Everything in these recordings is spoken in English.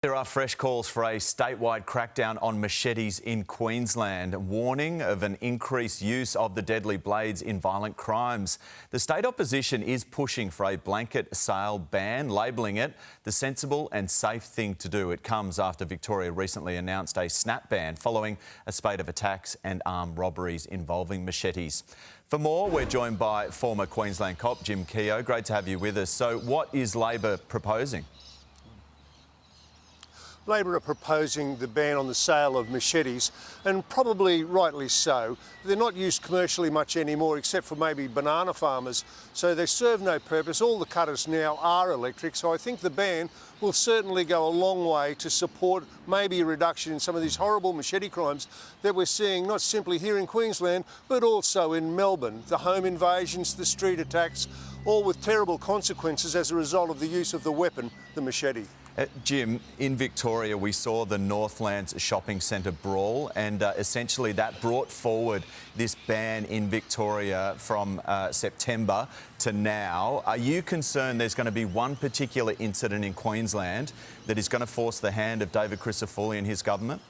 There are fresh calls for a statewide crackdown on machetes in Queensland, warning of an increased use of the deadly blades in violent crimes. The state opposition is pushing for a blanket sale ban, labelling it the sensible and safe thing to do. It comes after Victoria recently announced a snap ban following a spate of attacks and armed robberies involving machetes. For more, we're joined by former Queensland cop Jim Keogh. Great to have you with us. So what is Labor proposing? Labor are proposing the ban on the sale of machetes, and probably rightly so. They're not used commercially much anymore, except for maybe banana farmers, so they serve no purpose. All the cutters now are electric, so I think the ban will certainly go a long way to support maybe a reduction in some of these horrible machete crimes that we're seeing, not simply here in Queensland, but also in Melbourne. The home invasions, the street attacks, all with terrible consequences as a result of the use of the weapon, the machete. Jim, in Victoria we saw the Northlands shopping centre brawl, and essentially that brought forward this ban in Victoria from September to now. Are you concerned there's going to be one particular incident in Queensland that is going to force the hand of David Crisafulli and his government?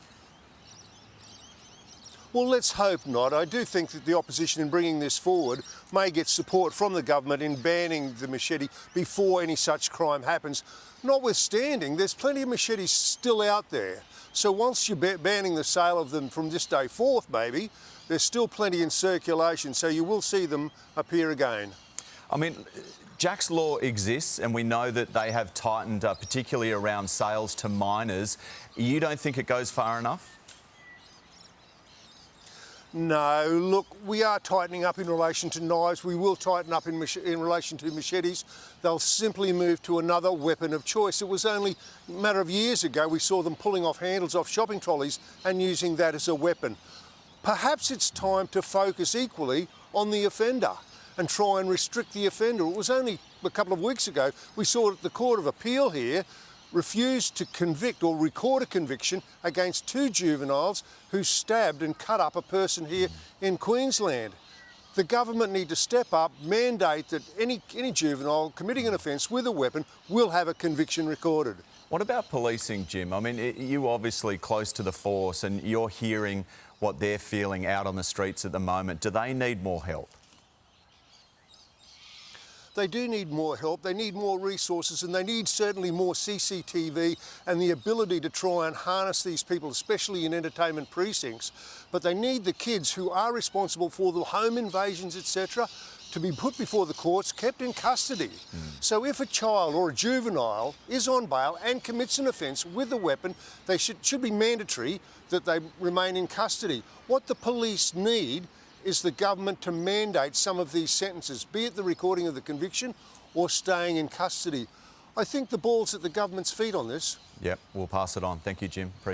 Well, let's hope not. I do think that the opposition in bringing this forward may get support from the government in banning the machete before any such crime happens. Notwithstanding, there's plenty of machetes still out there. So once you're banning the sale of them from this day forth, maybe, there's still plenty in circulation, so you will see them appear again. I mean, Jack's Law exists, and we know that they have tightened, particularly around sales to minors. You don't think it goes far enough? No, look, we are tightening up in relation to knives. We will tighten up in relation to machetes. They'll simply move to another weapon of choice. It was only a matter of years ago we saw them pulling off handles off shopping trolleys and using that as a weapon. Perhaps it's time to focus equally on the offender and try and restrict the offender. It was only a couple of weeks ago we saw that the Court of Appeal here refused to convict or record a conviction against two juveniles who stabbed and cut up a person here in Queensland. The government need to step up, mandate that any juvenile committing an offence with a weapon will have a conviction recorded. What about policing, Jim? I mean, you obviously close to the force and you're hearing what they're feeling out on the streets at the moment. Do they need more help? They do need more help, they need more resources, and they need certainly more CCTV and the ability to try and harness these people, especially in entertainment precincts. But they need the kids who are responsible for the home invasions, etc., to be put before the courts, kept in custody. So if a child or a juvenile is on bail and commits an offence with a weapon, they should be mandatory that they remain in custody. What the police need is the government to mandate some of these sentences, be it the recording of the conviction or staying in custody. I think the ball's at the government's feet on this. Yep, we'll pass it on. Thank you, Jim.